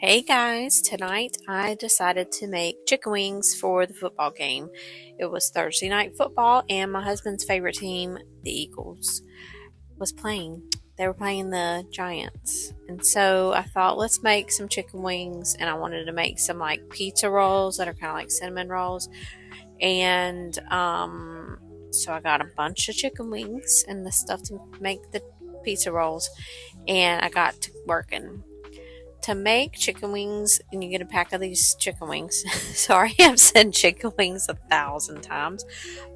Hey guys, tonight I decided to make chicken wings for the football game. It was Thursday night football, and my husband's favorite team, the Eagles, was playing. They were playing the Giants. And so I thought, let's make some chicken wings, and I wanted to make some like pizza rolls that are kind of like cinnamon rolls. And so I got a bunch of chicken wings and the stuff to make the pizza rolls, and I got to working to make chicken wings. And you get a pack of these chicken wings. Sorry, I've said chicken wings 1,000 times,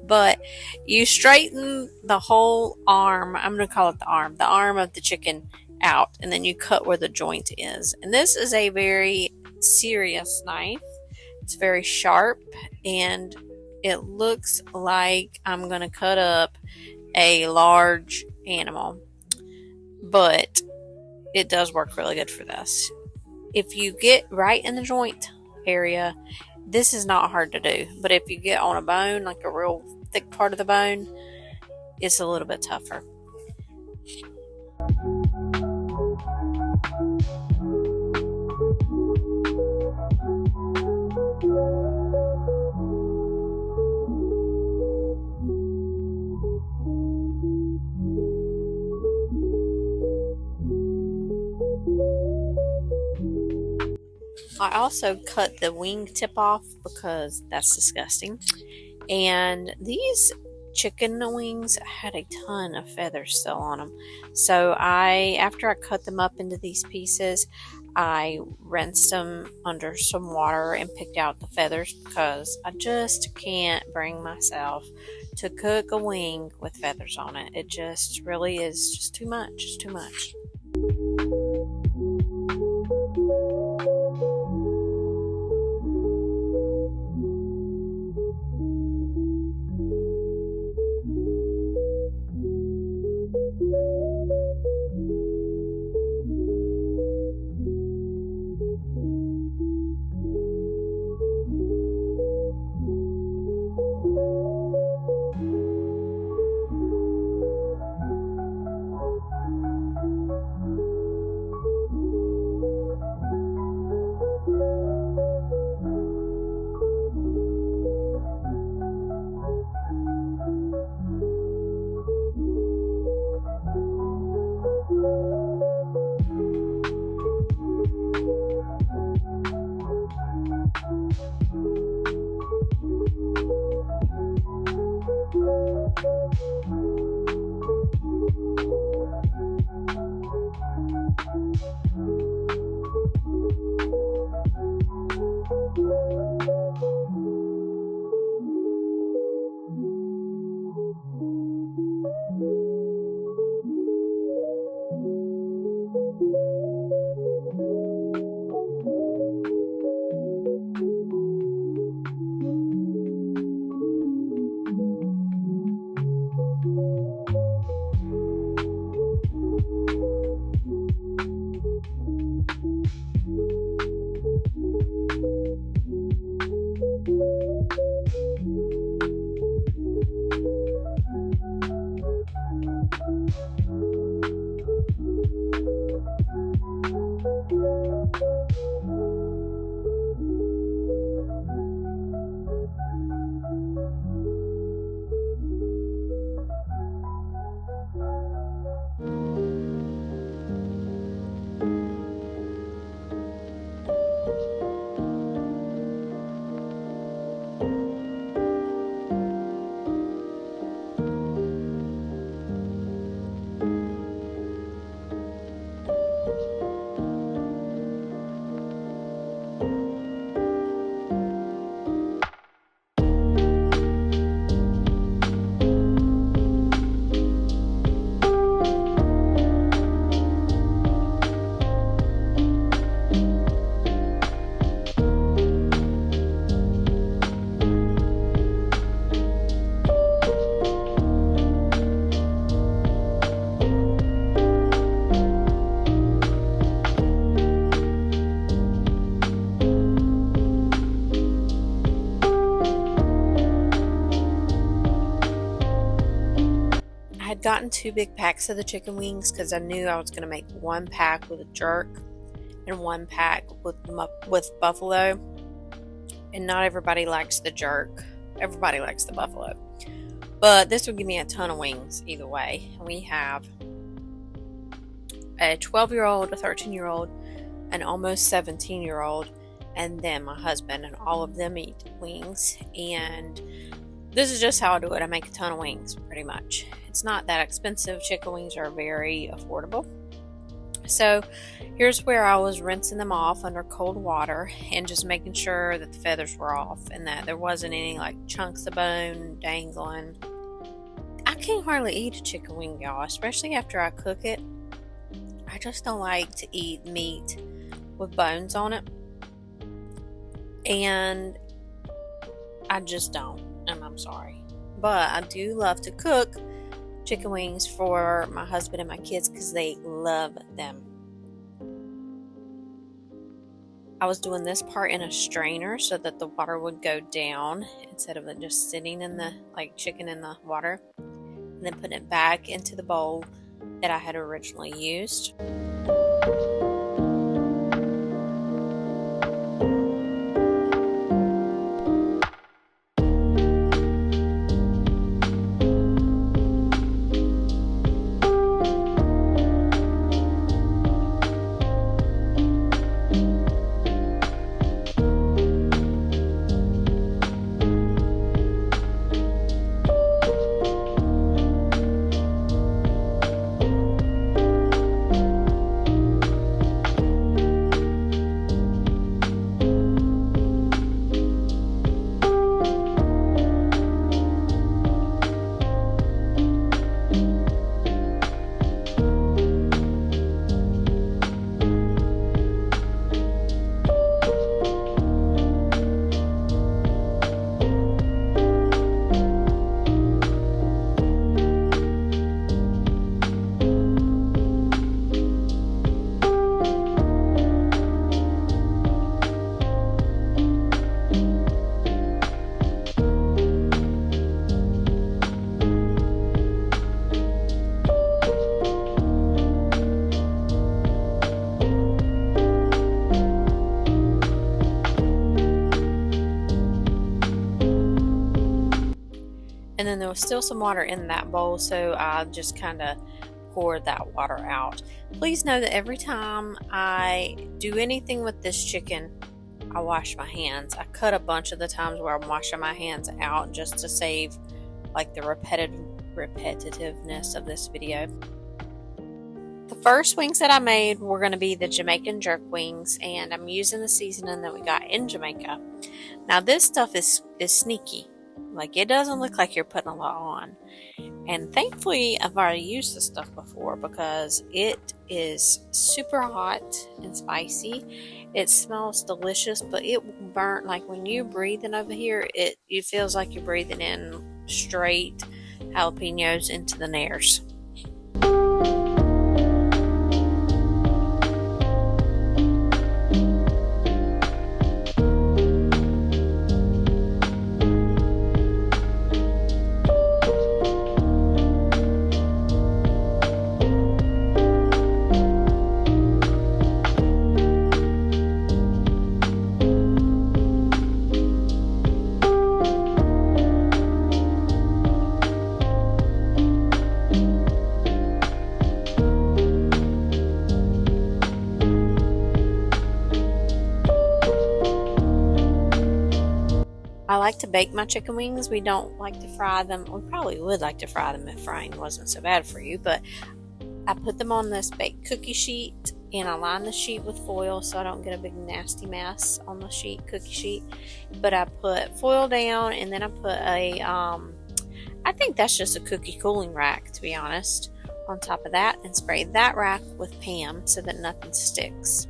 but you straighten the whole arm. I'm going to call it the arm of the chicken out, and then you cut where the joint is. And this is a very serious knife. It's very sharp, and it looks like I'm going to cut up a large animal, but it does work really good for this. If you get right in the joint area, this is not hard to do. But if you get on a bone, like a real thick part of the bone, it's a little bit tougher. I also cut the wing tip off because that's disgusting. And these chicken wings had a ton of feathers still on them. So after I cut them up into these pieces, I rinsed them under some water and picked out the feathers because I just can't bring myself to cook a wing with feathers on it. It just really is just too much. It's too much. I had gotten 2 big packs of the chicken wings because I knew I was going to make one pack with a jerk, and 1 pack with buffalo. And not everybody likes the jerk. Everybody likes the buffalo. But this would give me a ton of wings either way. We have a 12-year-old, a 13-year-old, an almost 17-year-old, and then my husband, and all of them eat wings. And this is just how I do it. I make a ton of wings, pretty much. It's not that expensive. Chicken wings are very affordable. So here's where I was rinsing them off under cold water and just making sure that the feathers were off and that there wasn't any like chunks of bone dangling. I can't hardly eat a chicken wing, y'all, especially after I cook it. I just don't like to eat meat with bones on it. And I just don't, and I'm sorry. But I do love to cook chicken wings for my husband and my kids because they love them. I was doing this part in a strainer so that the water would go down instead of it just sitting in the chicken in the water, and then putting it back into the bowl that I had originally used. And then there was still some water in that bowl, so I just kind of poured that water out. Please know that every time I do anything with this chicken, I wash my hands. I cut a bunch of the times where I'm washing my hands out just to save like the repetitiveness of this video. The first wings that I made were going to be the Jamaican jerk wings, and I'm using the seasoning that we got in Jamaica. Now this stuff is sneaky. Like, it doesn't look like you're putting a lot on. And thankfully, I've already used this stuff before because it is super hot and spicy. It smells delicious, but it will burn. Like, when you're breathing over here, it feels like you're breathing in straight jalapenos into the nares. I like to bake my chicken wings. We don't like to fry them. We probably would like to fry them if frying wasn't so bad for you, but I put them on this baked cookie sheet and I line the sheet with foil so I don't get a big nasty mess on the cookie sheet. But I put foil down, and then I put I think that's just a cookie cooling rack, to be honest, on top of that, and spray that rack with Pam so that nothing sticks.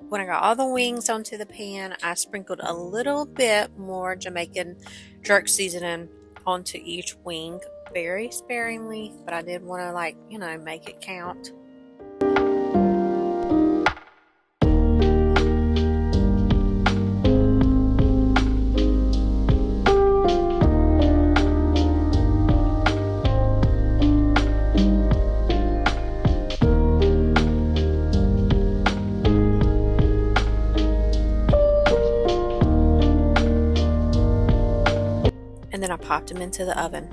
When I got all the wings onto the pan, I sprinkled a little bit more Jamaican jerk seasoning onto each wing, very sparingly, but I did want to make it count. And then I popped them into the oven.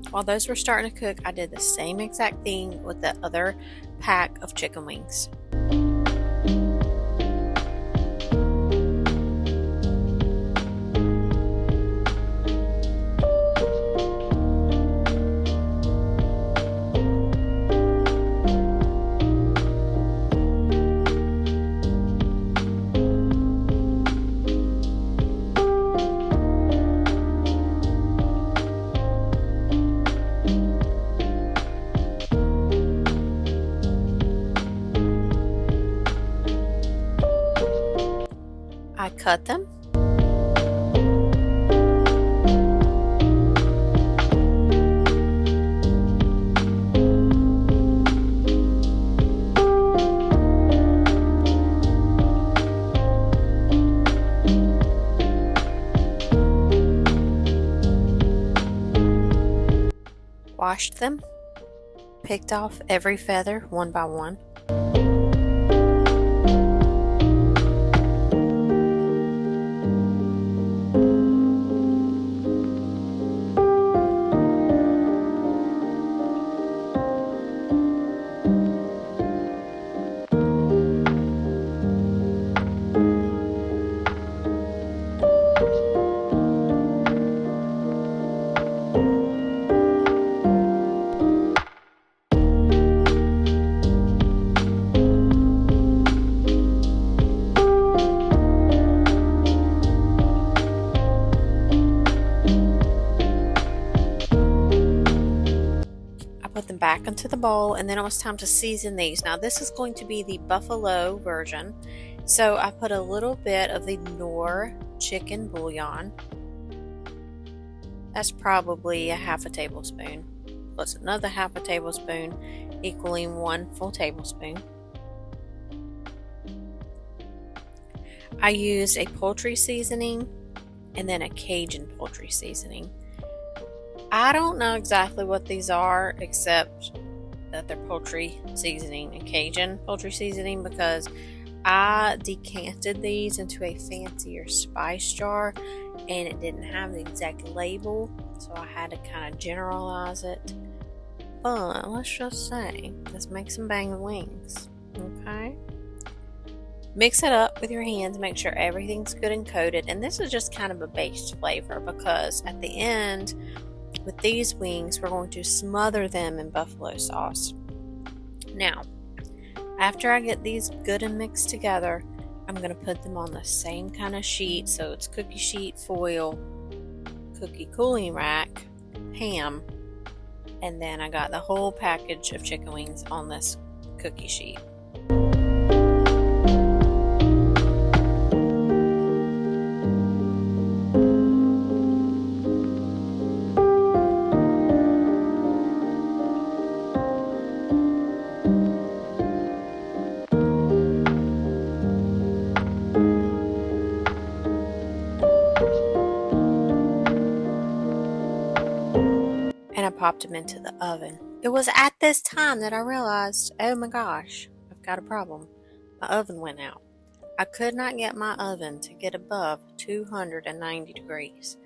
While those were starting to cook, I did the same exact thing with the other pack of chicken wings. I cut them. Washed them. Picked off every feather one by one. Put them back into the bowl, and then it was time to season these. Now this is going to be the buffalo version, so I put a little bit of the Knorr chicken bouillon. That's probably a half a tablespoon, plus another half a tablespoon, equaling 1 full tablespoon. I used a poultry seasoning and then a Cajun poultry seasoning. I don't know exactly what these are, except that they're poultry seasoning and Cajun poultry seasoning, because I decanted these into a fancier spice jar and it didn't have the exact label, so I had to kind of generalize it. But let's just say, let's make some banging wings, okay? Mix it up with your hands, make sure everything's good and coated, and this is just kind of a base flavor, because at the end, with these wings, we're going to smother them in buffalo sauce. Now, after I get these good and mixed together, I'm going to put them on the same kind of sheet. So it's cookie sheet foil, cookie cooling rack, ham, and then I got the whole package of chicken wings on this cookie sheet. And I popped them into the oven. It was at this time that I realized, oh my gosh, I've got a problem. My oven went out. I could not get my oven to get above 290 degrees.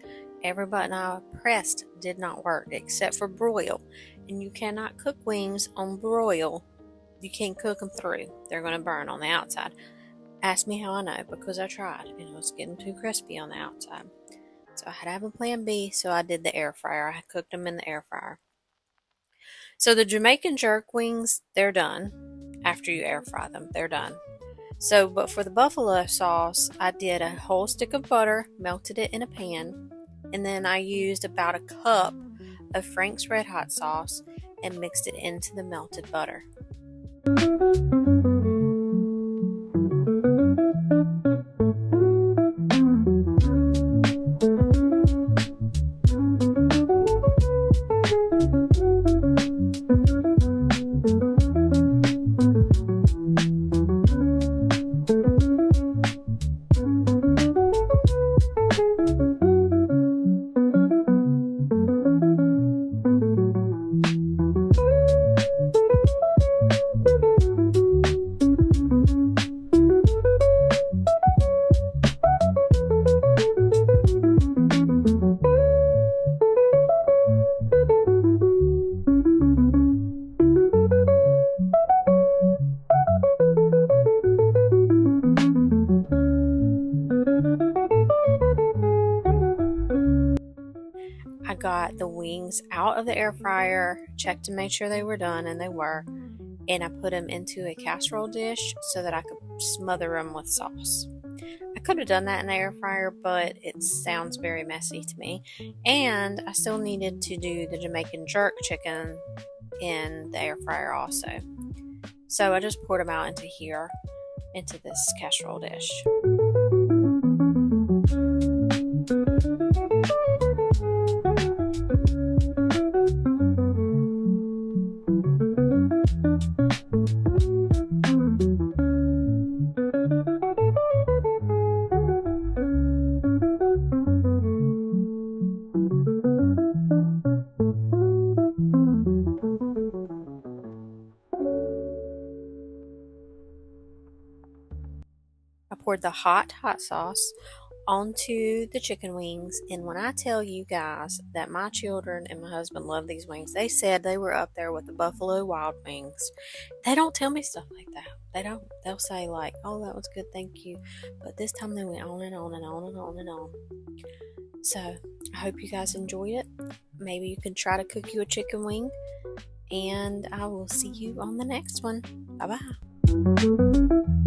Every button I pressed did not work except for broil. And you cannot cook wings on broil. You can't cook them through. They're going to burn on the outside. Ask me how I know, because I tried and it was getting too crispy on the outside. So I had to have a plan B, so I did the air fryer. I cooked them in the air fryer. So the Jamaican jerk wings, they're done. After you air fry them, they're done. So, but for the buffalo sauce, I did a whole stick of butter, melted it in a pan, and then I used about a cup of Frank's Red Hot sauce, and mixed it into the melted butter. I got the wings out of the air fryer, checked to make sure they were done, and they were, and I put them into a casserole dish so that I could smother them with sauce. I could have done that in the air fryer, but it sounds very messy to me, and I still needed to do the Jamaican jerk chicken in the air fryer also. So I just poured them out into this casserole dish. I poured the hot sauce onto the chicken wings, and when I tell you guys that my children and my husband love these wings, they said they were up there with the Buffalo Wild Wings. They don't tell me stuff like that. They don't. They'll say like, "Oh, that was good, thank you," but this time they went on and on and on and on and on. So I hope you guys enjoyed it. Maybe you can try to cook you a chicken wing, and I will see you on the next one. Bye bye.